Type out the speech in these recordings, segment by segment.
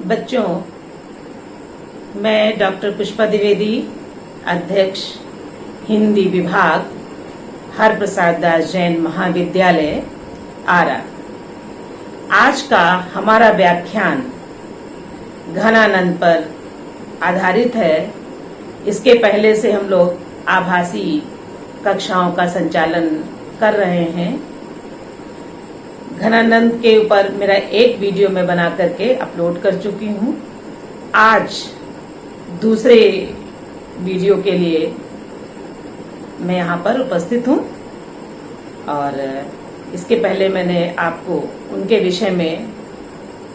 बच्चों, मैं डॉक्टर पुष्पा द्विवेदी, अध्यक्ष हिंदी विभाग, हरप्रसाद दास जैन महाविद्यालय, आरा। आज का हमारा व्याख्यान घनानंद पर आधारित है। इसके पहले से हम लोग आभासी कक्षाओं का संचालन कर रहे हैं। घनानंद के ऊपर मेरा एक वीडियो मैं बना करके अपलोड कर चुकी हूँ। आज दूसरे वीडियो के लिए मैं यहाँ पर उपस्थित हूँ और इसके पहले मैंने आपको उनके विषय में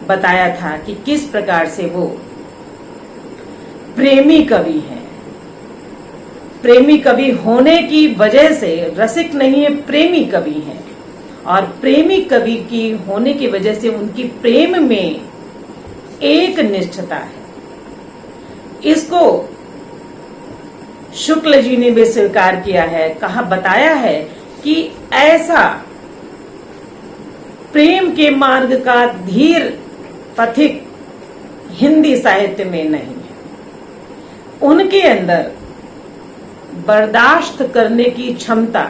बताया था कि किस प्रकार से वो प्रेमी कवि हैं। प्रेमी कवि होने की वजह से रसिक नहीं है, प्रेमी कवि हैं। और प्रेमी कवि की होने की वजह से उनकी प्रेम में एक निष्ठता है। इसको शुक्ल जी ने भी स्वीकार किया है, बताया है कि ऐसा प्रेम के मार्ग का धीर पथिक हिंदी साहित्य में नहीं है। उनके अंदर बर्दाश्त करने की क्षमता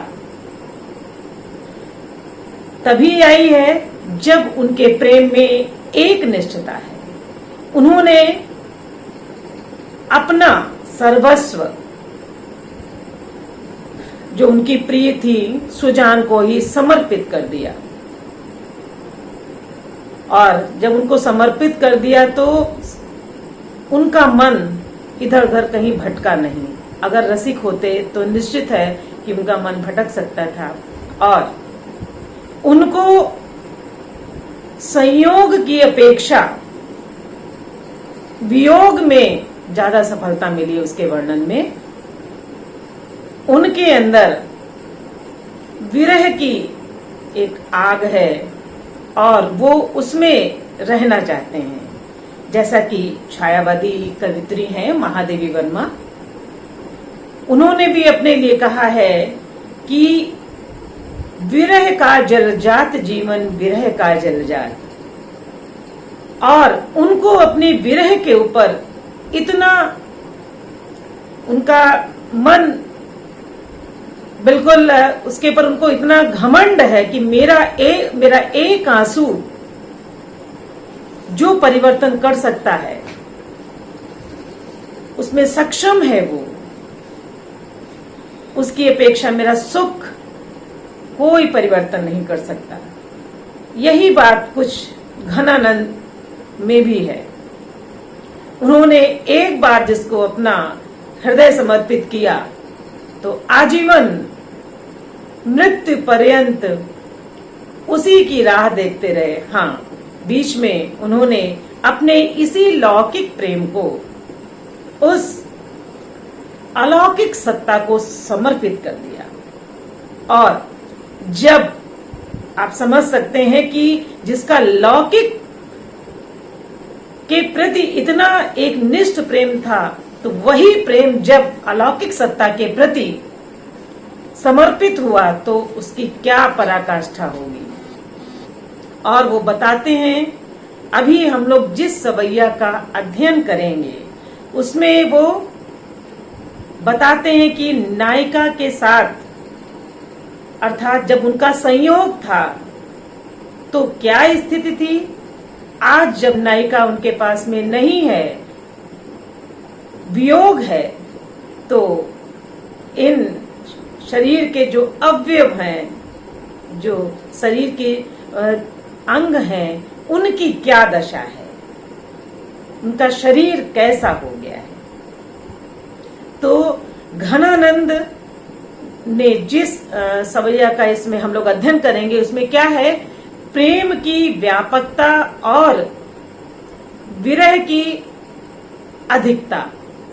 तभी आई है जब उनके प्रेम में एक निष्ठता है। उन्होंने अपना सर्वस्व, जो उनकी प्रिय थी, सुजान को ही समर्पित कर दिया। और जब उनको समर्पित कर दिया तो उनका मन इधर उधर कहीं भटका नहीं। अगर रसिक होते तो निश्चित है कि उनका मन भटक सकता था। और उनको संयोग की अपेक्षा वियोग में ज्यादा सफलता मिली। उसके वर्णन में उनके अंदर विरह की एक आग है और वो उसमें रहना चाहते हैं। जैसा कि छायावादी कवित्री हैं महादेवी वर्मा, उन्होंने भी अपने लिए कहा है कि विरह का जलजात जीवन, विरह का जलजात। और उनको अपने विरह के ऊपर इतना, उनका मन बिल्कुल उसके ऊपर उनको इतना घमंड है कि मेरा एक आंसू जो परिवर्तन कर सकता है उसमें सक्षम है वो, उसकी अपेक्षा मेरा सुख कोई परिवर्तन नहीं कर सकता। यही बात कुछ घनानंद में भी है। उन्होंने एक बार जिसको अपना हृदय समर्पित किया तो आजीवन मृत्यु पर्यंत उसी की राह देखते रहे। हाँ, बीच में उन्होंने अपने इसी लौकिक प्रेम को उस अलौकिक सत्ता को समर्पित कर दिया। और जब आप समझ सकते हैं कि जिसका लौकिक के प्रति इतना एक निष्ठ प्रेम था, तो वही प्रेम जब अलौकिक सत्ता के प्रति समर्पित हुआ तो उसकी क्या पराकाष्ठा होगी। और वो बताते हैं, अभी हम लोग जिस सवैया का अध्ययन करेंगे उसमें वो बताते हैं कि नायिका के साथ, अर्थात जब उनका संयोग था तो क्या स्थिति थी। आज जब नायिका उनके पास में नहीं है, वियोग है, तो इन शरीर के जो अवयव हैं, जो शरीर के अंग हैं, उनकी क्या दशा है, उनका शरीर कैसा हो गया है। तो घनानंद ने जिस सवैया का इसमें हम लोग अध्ययन करेंगे उसमें क्या है, प्रेम की व्यापकता और विरह की अधिकता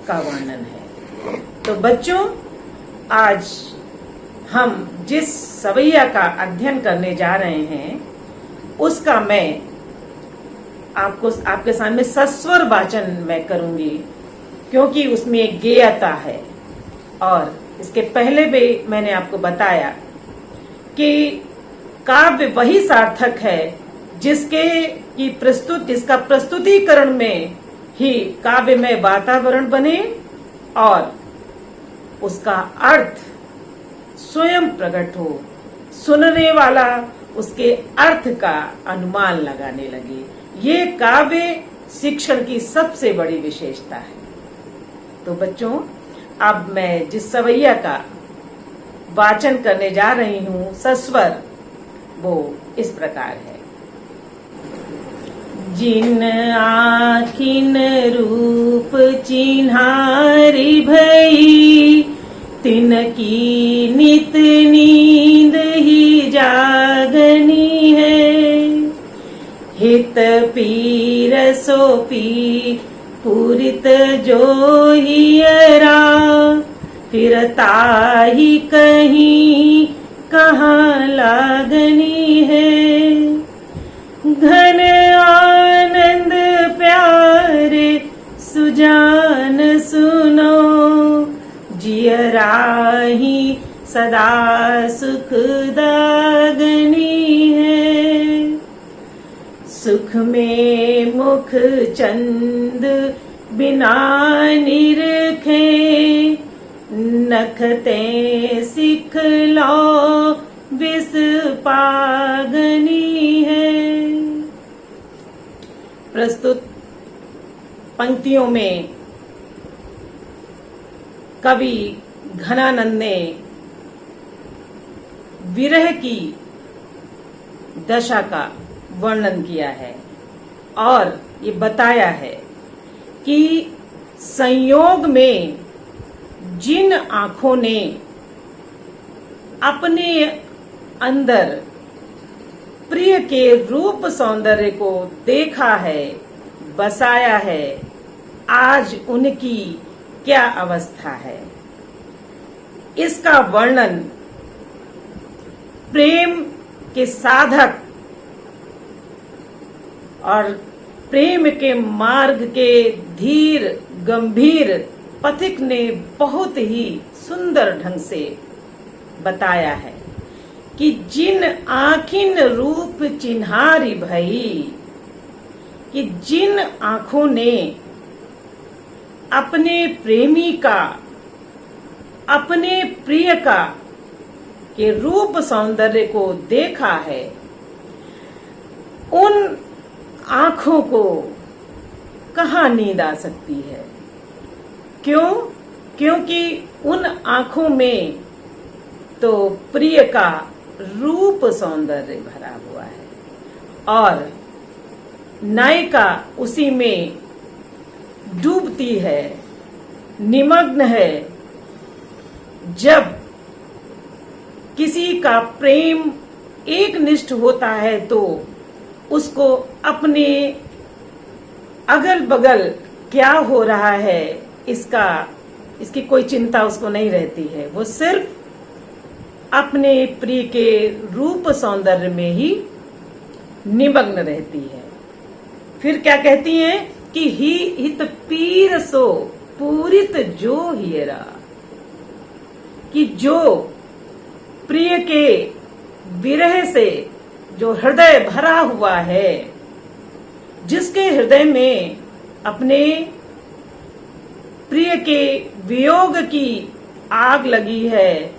का वर्णन है। तो बच्चों, आज हम जिस सवैया का अध्ययन करने जा रहे हैं उसका मैं आपके सामने सस्वर वाचन मैं करूंगी, क्योंकि उसमें एक गेयता है। और इसके पहले भी मैंने आपको बताया कि काव्य वही सार्थक है जिसका प्रस्तुतिकरण में ही काव्यमय वातावरण बने और उसका अर्थ स्वयं प्रकट हो, सुनने वाला उसके अर्थ का अनुमान लगाने लगे। ये काव्य शिक्षण की सबसे बड़ी विशेषता है। तो बच्चों, अब मैं जिस सवैया का वाचन करने जा रही हूँ सस्वर, वो इस प्रकार है। जिन आखिन रूप चिन्हारी भई, तिनकी नित नींद ही जागनी है। हित पीर सो पी पूरित जो हियरा, फिरता ही कहीं कहाँ लागनी है। घन आनंद प्यारे सुजान सुनो, जियरा ही सदा सुख दागनी है। सुख में मुख चंद बिना निरखे, नखते सिख लो विष पागनी है। प्रस्तुत पंक्तियों में कवि घनानंद ने विरह की दशा का वर्णन किया है और ये बताया है कि संयोग में जिन आंखों ने अपने अंदर प्रिय के रूप सौंदर्य को देखा है, बसाया है, आज उनकी क्या अवस्था है। इसका वर्णन प्रेम के साधक और प्रेम के मार्ग के धीर गंभीर पथिक ने बहुत ही सुंदर ढंग से बताया है कि जिन आखिन रूप चिन्हारी भई, कि जिन आंखों ने अपने प्रेमी का, अपने प्रिय का के रूप सौंदर्य को देखा है, उन आंखों को कहाँ नींद आ सकती है। क्यों? क्योंकि उन आंखों में तो प्रिय का रूप सौंदर्य भरा हुआ है और नायिका उसी में डूबती है, निमग्न है। जब किसी का प्रेम एक निष्ठ होता है तो उसको अपने अगल बगल क्या हो रहा है इसकी कोई चिंता उसको नहीं रहती है। वो सिर्फ अपने प्रिय के रूप सौंदर्य में ही निमग्न रहती है। फिर क्या कहती हैं कि ही हित पीर सो पूरित जो हियरा, कि जो प्रिय के विरह से जो हृदय भरा हुआ है, जिसके हृदय में अपने प्रिय के वियोग की आग लगी है,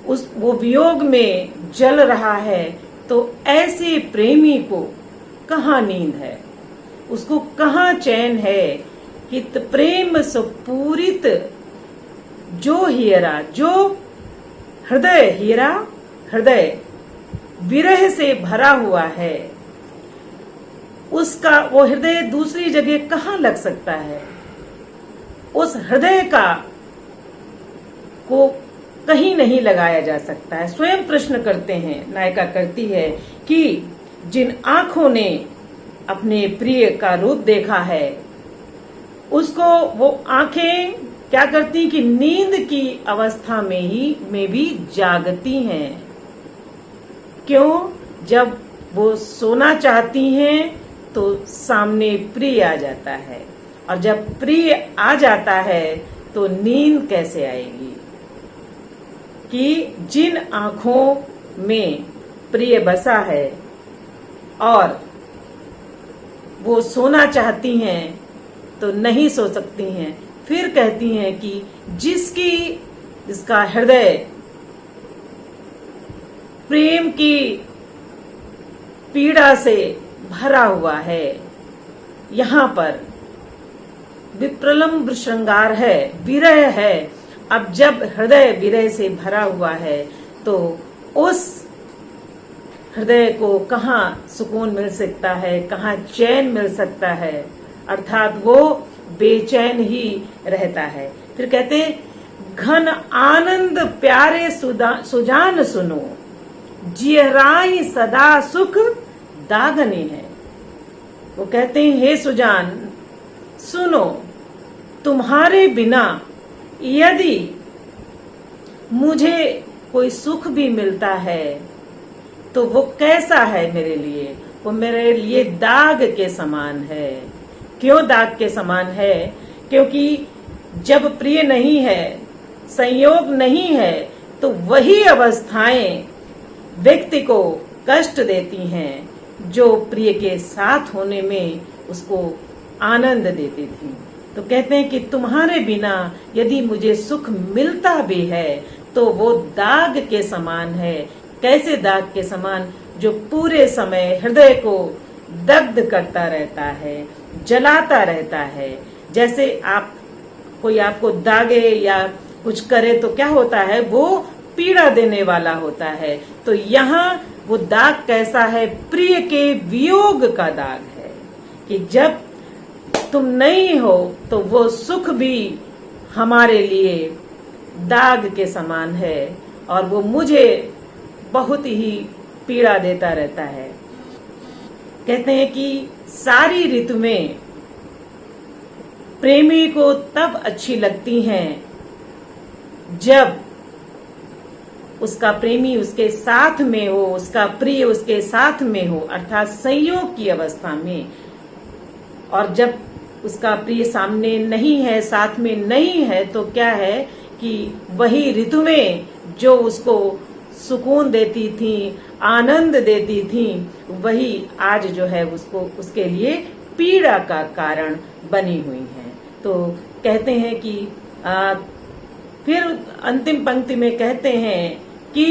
वो वियोग में जल रहा है, तो ऐसे प्रेमी को कहाँ नींद है, उसको कहाँ चैन है। हित प्रेम सुपूरित जो हियरा, जो हृदय, हीरा हृदय विरह से भरा हुआ है, उसका वो हृदय दूसरी जगह कहाँ लग सकता है। उस हृदय का को कहीं नहीं लगाया जा सकता है। स्वयं प्रश्न करते हैं, नायिका करती है कि जिन आंखों ने अपने प्रिय का रूप देखा है, उसको वो आंखें क्या करती कि नींद की अवस्था में भी जागती हैं। क्यों? जब वो सोना चाहती हैं तो सामने प्रिय आ जाता है, और जब प्रिय आ जाता है तो नींद कैसे आएगी। कि जिन आंखों में प्रिय बसा है और वो सोना चाहती हैं तो नहीं सो सकती हैं। फिर कहती हैं कि जिसका हृदय प्रेम की पीड़ा से भरा हुआ है, यहाँ पर विप्रलंब श्रृंगार है, विरह है। अब जब हृदय विरह से भरा हुआ है तो उस हृदय को कहाँ सुकून मिल सकता है, कहाँ चैन मिल सकता है, अर्थात वो बेचैन ही रहता है। फिर कहते घन आनंद प्यारे सुजान सुनो, जियराई सदा सुख दागने है। वो कहते हैं हे सुजान सुनो, तुम्हारे बिना यदि मुझे कोई सुख भी मिलता है तो वो कैसा है मेरे लिए, वो मेरे लिए दाग के समान है। क्यों दाग के समान है? क्योंकि जब प्रिय नहीं है, संयोग नहीं है, तो वही अवस्थाएं व्यक्ति को कष्ट देती हैं जो प्रिय के साथ होने में उसको आनंद देती थी। तो कहते हैं कि तुम्हारे बिना यदि मुझे सुख मिलता भी है तो वो दाग के समान है। कैसे दाग के समान? जो पूरे समय हृदय को दग्ध करता रहता है, जलाता रहता है। जैसे कोई आपको दागे या कुछ करे तो क्या होता है, वो पीड़ा देने वाला होता है। तो यहाँ वो दाग कैसा है? प्रिय के वियोग का दाग है कि जब तुम नहीं हो तो वो सुख भी हमारे लिए दाग के समान है और वो मुझे बहुत ही पीड़ा देता रहता है। कहते हैं कि सारी ऋतु में प्रेमी को तब अच्छी लगती हैं जब उसका प्रेमी उसके साथ में हो, उसका प्रिय उसके साथ में हो, अर्थात संयोग की अवस्था में। और जब उसका प्रिय सामने नहीं है, साथ में नहीं है, तो क्या है कि वही ऋतुएं जो उसको सुकून देती थी, आनंद देती थी, वही आज जो है उसके लिए पीड़ा का कारण बनी हुई हैं। तो कहते हैं कि फिर अंतिम पंक्ति में कहते हैं कि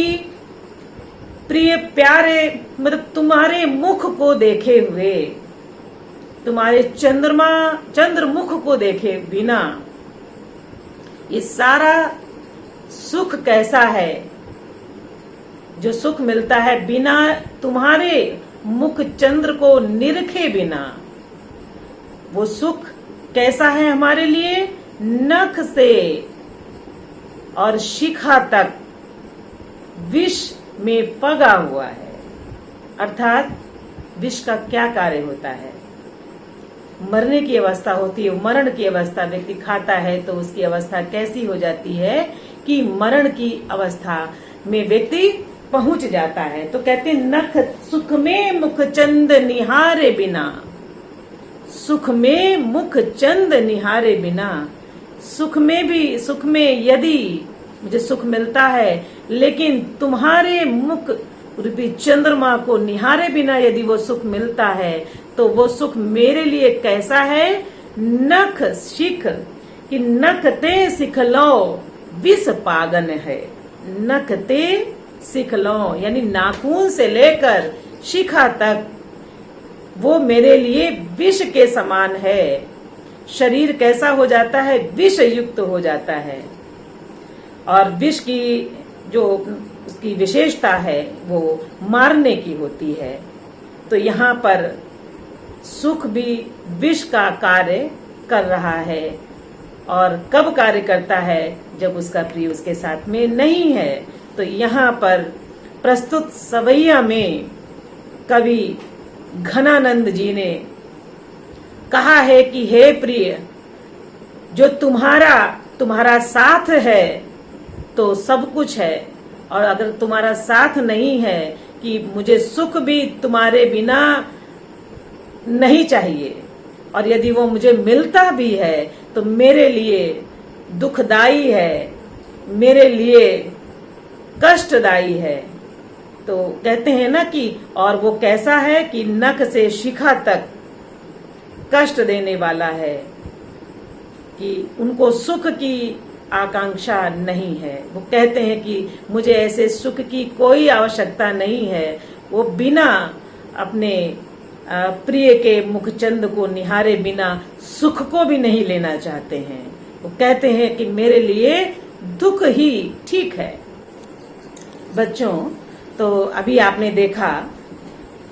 प्रिय प्यारे, मतलब तुम्हारे मुख को देखे हुए, तुम्हारे चंद्र मुख को देखे बिना ये सारा सुख कैसा है? जो सुख मिलता है बिना तुम्हारे मुख चंद्र को निरखे बिना, वो सुख कैसा है हमारे लिए? नख से और शिखा तक विष में पगा हुआ है। अर्थात विष का क्या कार्य होता है? मरने की अवस्था होती है, मरण की अवस्था व्यक्ति खाता है तो उसकी अवस्था कैसी हो जाती है कि मरण की अवस्था में व्यक्ति पहुंच जाता है। तो कहते हैं नख सुख में मुख चंद निहारे बिना, सुख में मुख चंद निहारे बिना। सुख में यदि मुझे सुख मिलता है लेकिन तुम्हारे मुख रूपी चंद्रमा को निहारे बिना यदि वो सुख मिलता है तो वो सुख मेरे लिए कैसा है? नख शिख कि नख ते सिखलो विष पागन है। नख ते सिखलो यानी नाखून से लेकर शिखा तक वो मेरे लिए विष के समान है। शरीर कैसा हो जाता है? विष युक्त हो जाता है। और विष की जो उसकी विशेषता है वो मारने की होती है। तो यहाँ पर सुख भी विष का कार्य कर रहा है। और कब कार्य करता है? जब उसका प्रिय उसके साथ में नहीं है। तो यहाँ पर प्रस्तुत सवैया में कवि घनानंद जी ने कहा है कि हे प्रिय, जो तुम्हारा साथ है तो सब कुछ है, और अगर तुम्हारा साथ नहीं है कि मुझे सुख भी तुम्हारे बिना नहीं चाहिए, और यदि वो मुझे मिलता भी है तो मेरे लिए दुखदाई है, मेरे लिए कष्टदायी है। तो कहते हैं ना कि और वो कैसा है कि नख से शिखा तक कष्ट देने वाला है, कि उनको सुख की आकांक्षा नहीं है। वो कहते हैं कि मुझे ऐसे सुख की कोई आवश्यकता नहीं है। वो बिना अपने प्रिय के मुखचंद को निहारे बिना सुख को भी नहीं लेना चाहते हैं। वो कहते हैं कि मेरे लिए दुख ही ठीक है। बच्चों, तो अभी आपने देखा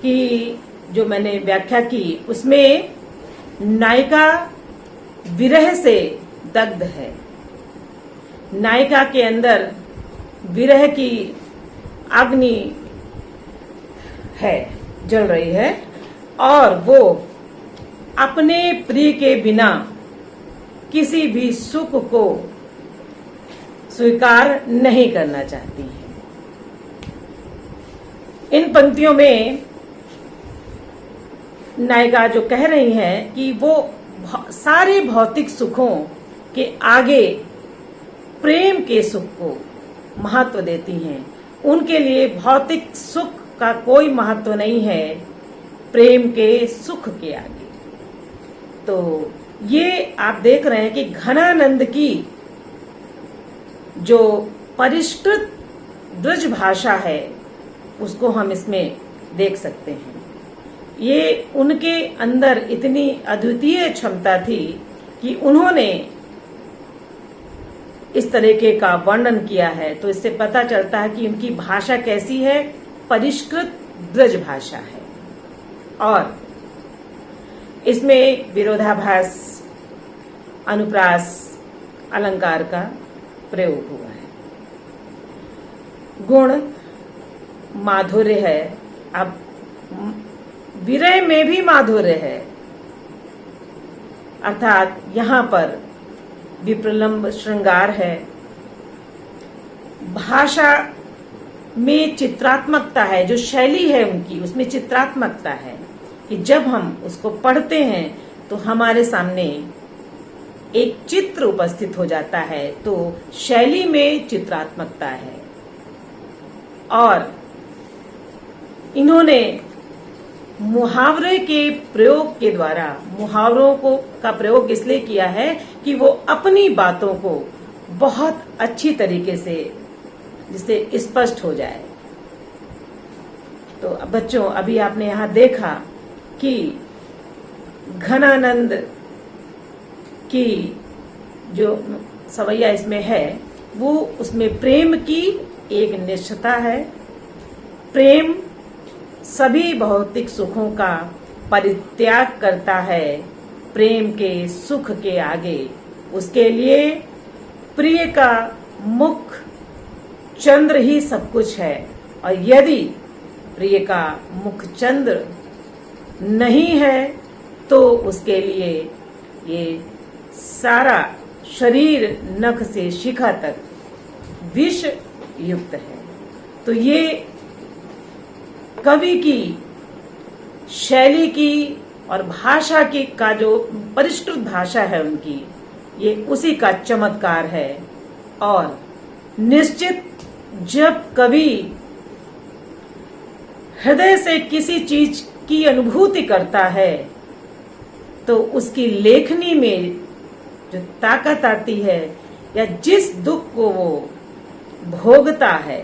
कि जो मैंने व्याख्या की उसमें नायिका विरह से दग्ध है। नायिका के अंदर विरह की अग्नि है, जल रही है, और वो अपने प्रिय के बिना किसी भी सुख को स्वीकार नहीं करना चाहती है। इन पंक्तियों में नायिका जो कह रही है कि वो सारे भौतिक सुखों के आगे प्रेम के सुख को महत्व देती हैं। उनके लिए भौतिक सुख का कोई महत्व नहीं है प्रेम के सुख के आगे। तो ये आप देख रहे हैं कि घनानंद की जो परिष्कृत ब्रज भाषा है उसको हम इसमें देख सकते हैं। ये उनके अंदर इतनी अद्वितीय क्षमता थी कि उन्होंने इस तरीके का वर्णन किया है। तो इससे पता चलता है कि उनकी भाषा कैसी है, परिष्कृत ब्रज भाषा है। और इसमें विरोधाभास, अनुप्रास, अलंकार का प्रयोग हुआ है। गुण माधुर्य है। अब विरह में भी माधुर्य है, अर्थात यहाँ पर विप्रलंब श्रृंगार है। भाषा में चित्रात्मकता है, जो शैली है उनकी उसमें चित्रात्मकता है कि जब हम उसको पढ़ते हैं तो हमारे सामने एक चित्र उपस्थित हो जाता है। तो शैली में चित्रात्मकता है। और इन्होंने मुहावरे के प्रयोग के द्वारा, मुहावरों को का प्रयोग इसलिए किया है कि वो अपनी बातों को बहुत अच्छी तरीके से जिससे स्पष्ट हो जाए। तो बच्चों, अभी आपने यहाँ देखा कि घनानंद की जो सवैया इसमें है वो उसमें प्रेम की एक निष्ठता है। प्रेम सभी भौतिक सुखों का परित्याग करता है प्रेम के सुख के आगे। उसके लिए प्रिय का मुख चंद्र ही सब कुछ है, और यदि प्रिय का मुख चंद्र नहीं है तो उसके लिए ये सारा शरीर नख से शिखा तक विष युक्त है। तो ये कवि की शैली की और भाषा की का जो परिष्कृत भाषा है उनकी, ये उसी का चमत्कार है। और निश्चित जब कवि हृदय से किसी चीज की अनुभूति करता है तो उसकी लेखनी में जो ताकत आती है, या जिस दुख को वो भोगता है,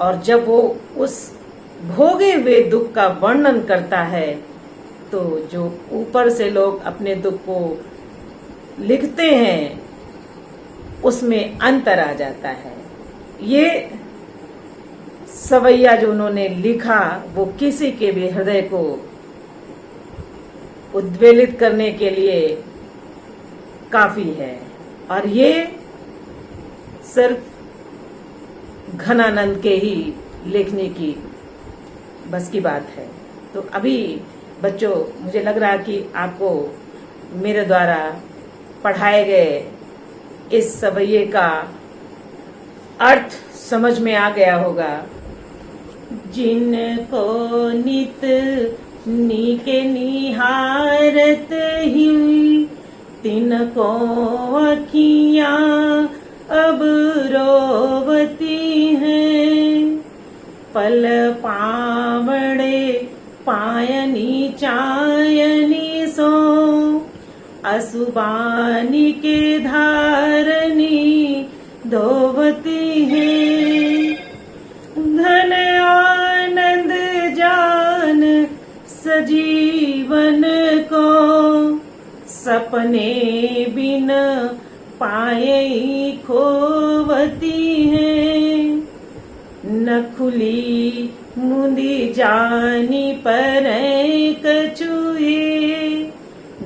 और जब वो उस भोगे हुए दुख का वर्णन करता है तो जो ऊपर से लोग अपने दुख को लिखते हैं उसमें अंतर आ जाता है। ये सवैया जो उन्होंने लिखा वो किसी के भी हृदय को उद्वेलित करने के लिए काफी है। और ये सिर्फ घनानंद के ही लिखने की बस की बात है। तो अभी बच्चों, मुझे लग रहा कि आपको मेरे द्वारा पढ़ाए गए इस सवैये का अर्थ समझ में आ गया होगा। जिनको नित नीके निहारत ही तिनको अखियां अब रोवती हैं। पल पावड़े पायनी चायनी सो असुबानी के धारनी धोवती है। धन आनंद जान सजीवन को सपने बिन पाए खोवती है। न खुली मुंदी जानी पर कछुए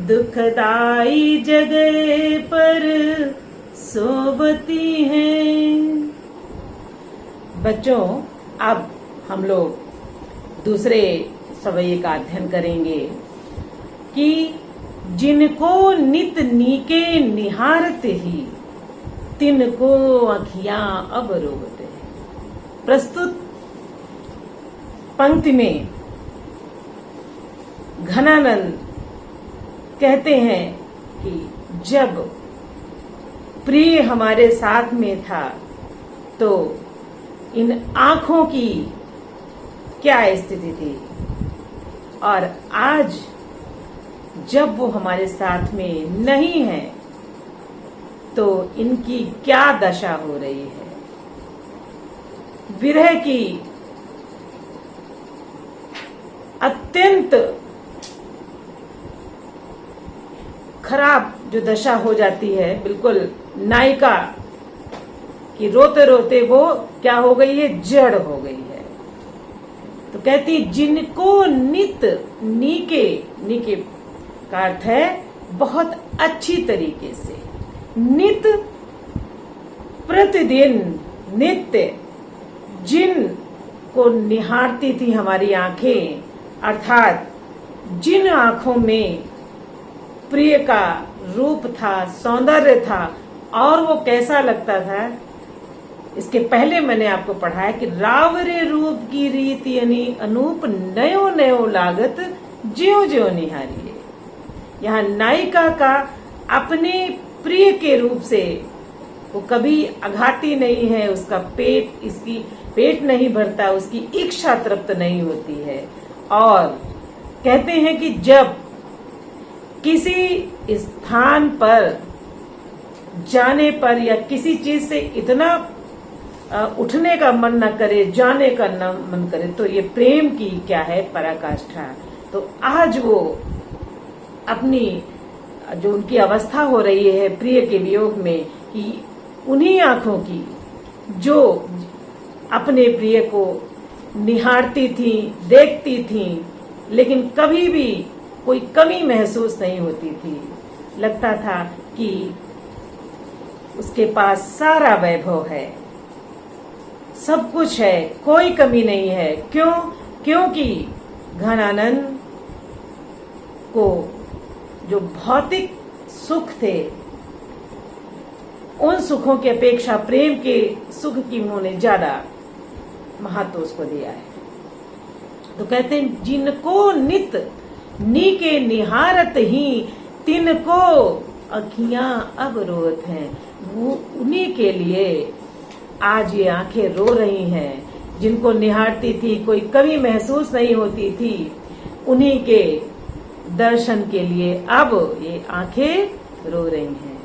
दुखदाई जगह पर सोवती है। बच्चों, अब हम लोग दूसरे सवये का अध्ययन करेंगे कि जिनको नित नीके निहारत ही तिनको अखियां अब रोवते हैं। प्रस्तुत पंक्ति में घनानंद कहते हैं कि जब प्रिय हमारे साथ में था तो इन आंखों की क्या स्थिति थी, और आज जब वो हमारे साथ में नहीं है तो इनकी क्या दशा हो रही है। विरह की अत्यंत खराब जो दशा हो जाती है, बिल्कुल नायिका कि रोते रोते वो क्या हो गई है, जड़ हो गई है। तो कहती जिनको नित नीके, नीके का अर्थ है बहुत अच्छी तरीके से, नित प्रतिदिन नित्य जिन को निहारती थी हमारी आंखें, अर्थात जिन आंखों में प्रिय का रूप था, सौंदर्य था, और वो कैसा लगता था। इसके पहले मैंने आपको पढ़ाया कि रावरे रूप की रीत यानी अनूप नयो नयो लागत ज्यो ज्यो निहारिए। यहाँ नायिका का अपने प्रिय के रूप से वो कभी आघाती नहीं है, उसका इसकी पेट नहीं भरता, उसकी इच्छा तृप्त नहीं होती है। और कहते हैं कि जब किसी स्थान पर जाने पर या किसी चीज से इतना उठने का मन न करे, जाने का न मन करे, तो ये प्रेम की क्या है, पराकाष्ठा। तो आज वो अपनी जो उनकी अवस्था हो रही है प्रिय के वियोग में, कि उन्हीं आंखों की जो अपने प्रिय को निहारती थी, देखती थी, लेकिन कभी भी कोई कमी महसूस नहीं होती थी। लगता था कि उसके पास सारा वैभव है, सब कुछ है, कोई कमी नहीं है। क्यों? क्योंकि घनानंद को जो भौतिक सुख थे, उन सुखों की अपेक्षा प्रेम के सुख की उन्होंने ज्यादा महत्व उसको दिया है। तो कहते हैं जिनको नित नीके निहारत ही तिनको अखियां अब रोत हैं। वो उन्हीं के लिए आज ये आंखें रो रही हैं, जिनको निहारती थी, कोई कमी महसूस नहीं होती थी, उन्हीं के दर्शन के लिए अब ये आंखें रो रही हैं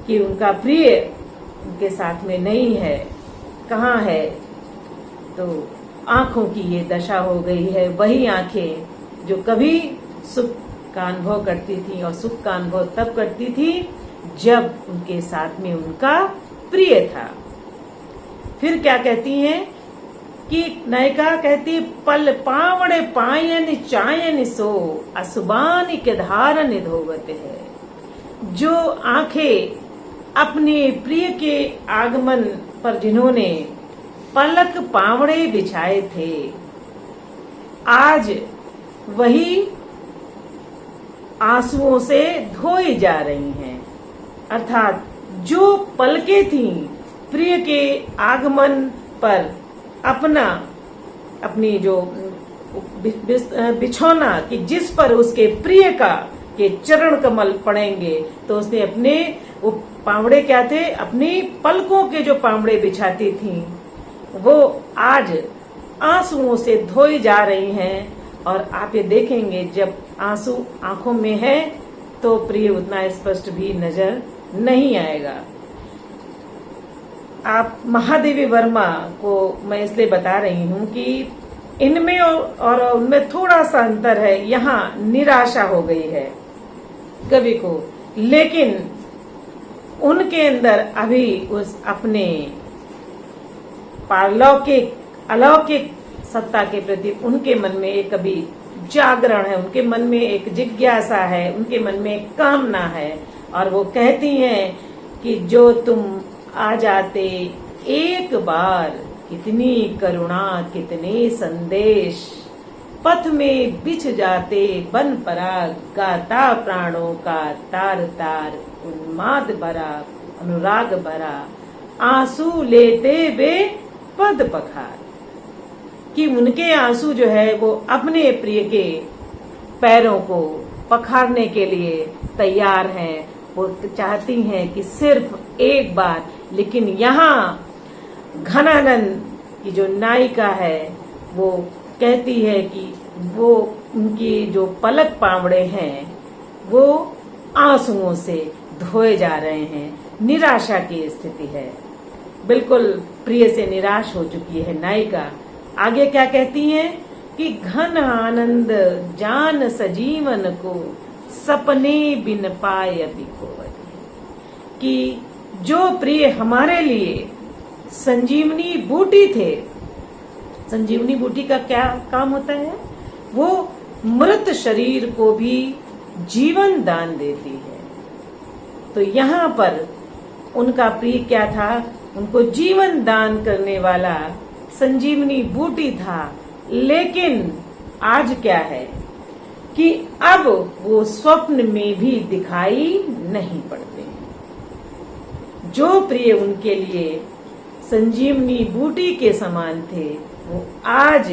कि उनका प्रिय उनके साथ में नहीं है, कहाँ है। तो आंखों की ये दशा हो गई है। वही आंखें जो कभी सुख का अनुभव करती थी, और सुख का अनुभव तब करती थी जब उनके साथ में उनका प्रिय था। फिर क्या कहती हैं कि नायिका कहती पल पावड़े पायन चायन सो असुबान के धारन धोवत है। जो आंखें अपने प्रिय के आगमन पर जिन्होंने पलक पावड़े बिछाए थे, आज वही आंसुओं से धोई जा रही हैं। अर्थात जो पलकें थीं प्रिय के आगमन पर अपनी जो बिछौना कि जिस पर उसके प्रिय का के चरण कमल पड़ेंगे, तो उसने अपने वो पावड़े क्या थे, अपनी पलकों के जो पावड़े बिछाती थी, वो आज आंसुओं से धोई जा रही हैं। और आप ये देखेंगे जब आंसू आंखों में है तो प्रिय उतना स्पष्ट भी नजर नहीं आएगा। आप महादेवी वर्मा को मैं इसलिए बता रही हूं कि इनमें और उनमें थोड़ा सा अंतर है। यहाँ निराशा हो गई है कवि को, लेकिन उनके अंदर अभी उस अपने पारलौकिक अलौकिक सत्ता के प्रति उनके मन में एक अभी जागरण है, उनके मन में एक जिज्ञासा है, उनके मन में एक कामना है। और वो कहती हैं कि जो तुम आ जाते एक बार, कितनी करुणा कितने संदेश, पथ में बिछ जाते बन पराग, गाता प्राणों का तार तार, उन्माद भरा अनुराग भरा, आंसू लेते वे पद पखार। कि उनके आंसू जो है वो अपने प्रिय के पैरों को पखारने के लिए तैयार हैं। वो चाहती हैं कि सिर्फ एक बार। लेकिन यहाँ घनानंद की जो नायिका है वो कहती है कि वो उनकी जो पलक पावड़े हैं वो आंसुओं से धोए जा रहे हैं। निराशा की स्थिति है, बिल्कुल प्रिय से निराश हो चुकी है नायिका। आगे क्या कहती हैं कि घन आनंद जान सजीवन को, सपने बिन पाए अभी खोवती। कि जो प्रिय हमारे लिए संजीवनी बूटी थे, संजीवनी बूटी का क्या काम होता है? वो मृत शरीर को भी जीवन दान देती है। तो यहाँ पर उनका प्रिय क्या था? उनको जीवन दान करने वाला संजीवनी बूटी था। लेकिन आज क्या है कि अब वो स्वप्न में भी दिखाई नहीं पड़ते हैं। जो प्रिय उनके लिए संजीवनी बूटी के समान थे वो आज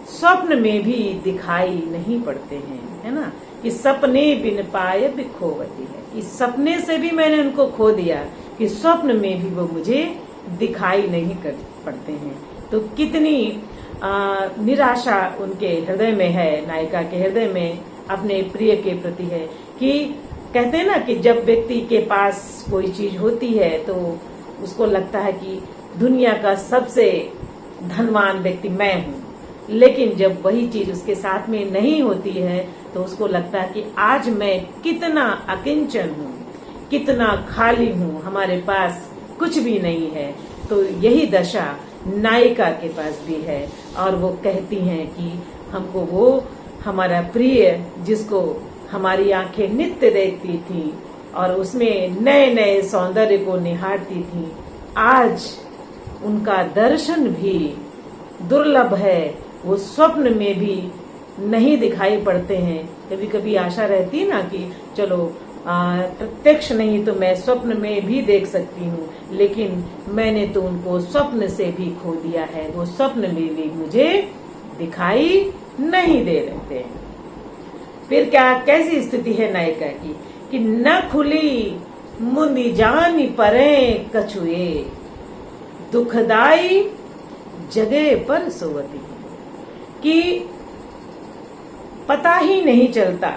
स्वप्न में भी दिखाई नहीं पड़ते हैं, है ना। कि सपने बिन पाए भी खोवती है, कि सपने से भी मैंने उनको खो दिया, कि स्वप्न में भी वो मुझे दिखाई नहीं कर पड़ते हैं। तो कितनी निराशा उनके हृदय में है, नायिका के हृदय में अपने प्रिय के प्रति है। कि कहते हैं ना कि जब व्यक्ति के पास कोई चीज होती है तो उसको लगता है कि दुनिया का सबसे धनवान व्यक्ति मैं हूँ। लेकिन जब वही चीज उसके साथ में नहीं होती है तो उसको लगता है कि आज मैं कितना अकिंचन हूँ, कितना खाली हूँ, हमारे पास कुछ भी नहीं है। तो यही दशा नायिका के पास भी है। और वो कहती हैं कि हमको वो हमारा प्रिय जिसको हमारी आंखें नित्य देखती थी और उसमें नए नए सौंदर्य को निहारती थी, आज उनका दर्शन भी दुर्लभ है। वो स्वप्न में भी नहीं दिखाई पड़ते हैं। कभी कभी आशा रहती है ना कि चलो प्रत्यक्ष नहीं तो मैं स्वप्न में भी देख सकती हूँ, लेकिन मैंने तो उनको स्वप्न से भी खो दिया है। वो स्वप्न में भी मुझे दिखाई नहीं दे रहे थे। फिर क्या कैसी स्थिति है नायिका की कि न खुली मुंदी जानी परे कछुए, दुखदाई जगह पर सोवती। कि पता ही नहीं चलता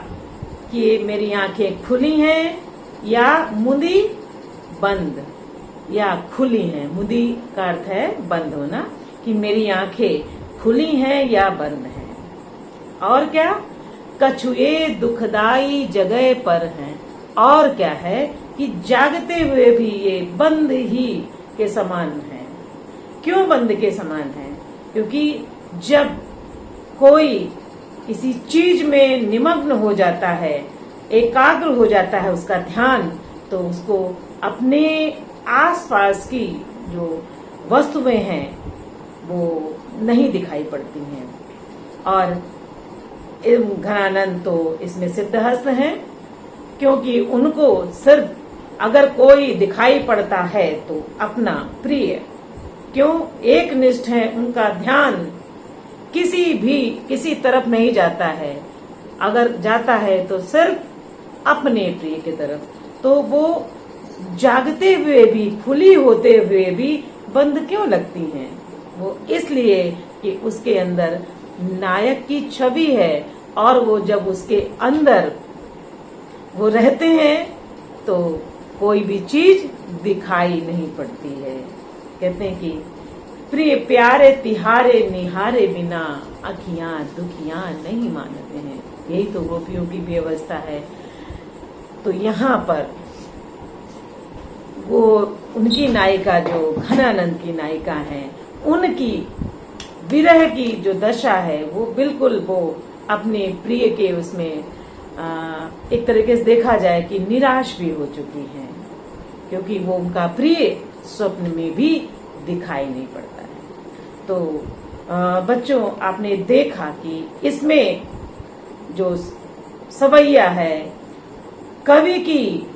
कि मेरी आंखें खुली हैं या मुंदी बंद, या खुली हैं, मुंदी का अर्थ है बंद होना, कि मेरी आंखें खुली हैं या बंद हैं। और क्या? कछुए दुखदाई जगह पर हैं। और क्या है कि जागते हुए भी ये बंद ही के समान है। क्यों बंद के समान है? क्योंकि जब कोई किसी चीज में निमग्न हो जाता है, एकाग्र हो जाता है उसका ध्यान, तो उसको अपने आसपास की जो वस्तुएं हैं वो नहीं दिखाई पड़ती हैं। और घनानंद तो इसमें सिद्धहस्त हैं, क्योंकि उनको सिर्फ अगर कोई दिखाई पड़ता है तो अपना प्रिय। क्यों? एक निष्ठ है, उनका ध्यान किसी तरफ नहीं जाता है। अगर जाता है तो सिर्फ अपने प्रिय की तरफ। तो वो जागते हुए भी, खुली होते हुए भी बंद क्यों लगती हैं? वो इसलिए कि उसके अंदर नायक की छवि है और वो जब उसके अंदर वो रहते हैं तो कोई भी चीज दिखाई नहीं पड़ती है। कहते हैं कि प्रिय प्यारे तिहारे निहारे बिना अखियां दुखियां नहीं मानते हैं। यही तो गोपियों की व्यवस्था है। तो यहाँ पर वो उनकी नायिका जो घनानंद की नायिका है, उनकी विरह की जो दशा है वो बिल्कुल वो अपने प्रिय के उसमें एक तरीके से देखा जाए कि निराश भी हो चुकी हैं, क्योंकि वो उनका प्रिय स्वप्न में भी दिखाई नहीं पड़ता है। तो बच्चों, आपने देखा कि इसमें जो सवैया है, कवि की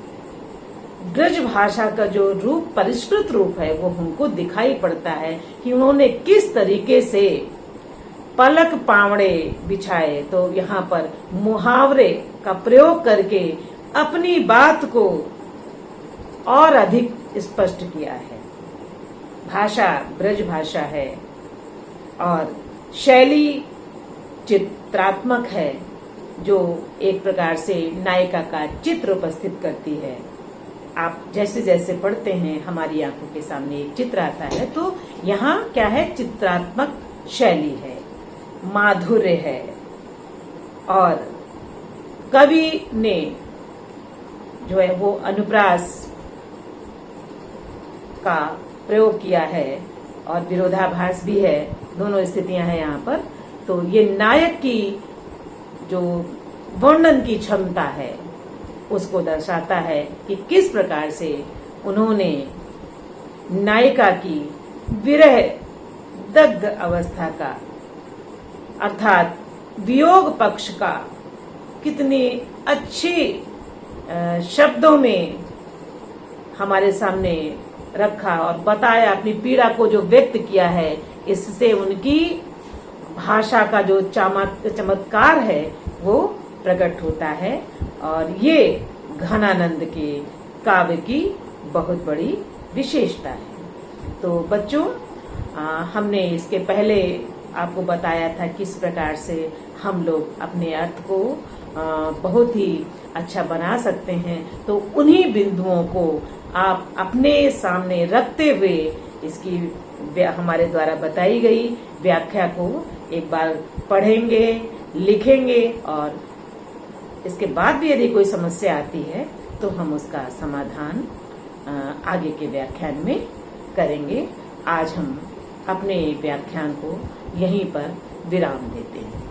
ब्रज भाषा का जो रूप, परिष्कृत रूप है, वो हमको दिखाई पड़ता है कि उन्होंने किस तरीके से पलक पावड़े बिछाए। तो यहाँ पर मुहावरे का प्रयोग करके अपनी बात को और अधिक स्पष्ट किया है। भाषा ब्रज भाषा है और शैली चित्रात्मक है, जो एक प्रकार से नायिका का चित्र उपस्थित करती है। आप जैसे जैसे पढ़ते हैं हमारी आंखों के सामने एक चित्र आता है, तो यहाँ क्या है, चित्रात्मक शैली है, माधुर्य है। और कवि ने जो है वो अनुप्रास का प्रयोग किया है और विरोधाभास भी है, दोनों स्थितियां हैं यहाँ पर। तो ये नायक की जो वर्णन की क्षमता है उसको दर्शाता है कि किस प्रकार से उन्होंने नायिका की विरह दग्ध अवस्था का, अर्थात वियोग पक्ष का कितनी अच्छी शब्दों में हमारे सामने रखा और बताया, अपनी पीड़ा को जो व्यक्त किया है। इससे उनकी भाषा का जो चमत्कार है वो प्रकट होता है और ये घनानंद के काव्य की बहुत बड़ी विशेषता है। तो बच्चों, हमने इसके पहले आपको बताया था किस प्रकार से हम लोग अपने अर्थ को बहुत ही अच्छा बना सकते हैं। तो उन्हीं बिंदुओं को आप अपने सामने रखते हुए इसकी हमारे द्वारा बताई गई व्याख्या को एक बार पढ़ेंगे, लिखेंगे और इसके बाद भी यदि कोई समस्या आती है तो हम उसका समाधान आगे के व्याख्यान में करेंगे। आज हम अपने व्याख्यान को यहीं पर विराम देते हैं।